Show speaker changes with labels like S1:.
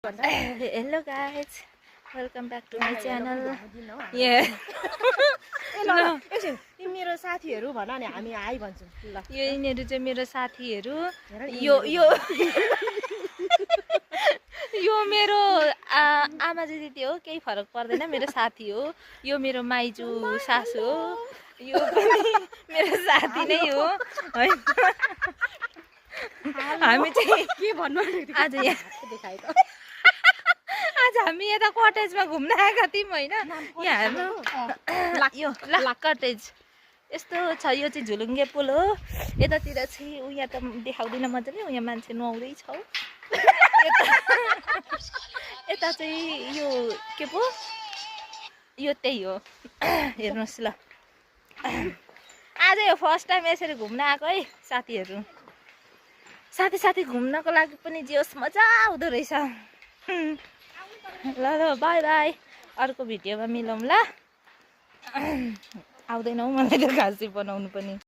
S1: Hello guys, welcome back to my channel. Yeah.
S2: यो मेरो साथीहरु भन नि हामी हाई भन्छौं ल
S1: यो यिनीहरु चाहिँ मेरो साथीहरु यो यो यो मेरो आमा दिदी हो केही फरक पर्दैन मेरो साथी हो यो मेरो माइजू सासु हो यो पनि मेरो साथी नै हो है हामी चाहिँ
S2: के भन्नु
S1: आज यहाँ
S2: देखाइ त
S1: आज हामी यता कटेजमा घुम्न आएका थियौं हैन यहाँ हेर्नु यो लाक कटेज यस्तो छ यो चाहिँ झुलुङ्गे पुल हो यतातिर चाहिँ उ यहाँ त देखाउँदिन मजाले उ यहाँ मान्छे नुहाउँदै छ यता चाहिँ यो के पो यो त्यही हो हेर्नुस् ल आज यो फर्स्ट टाइम यसरी घुम्न आएको है साथीहरु साथी साथी घुम्नको लागि पनि जियोस् मजा आउँदो रहेछ ल ल बाई बाई अर्को भिडियोमा मिलौँ ल आउँदैन हौ मलाई त खासी बनाउनु पनि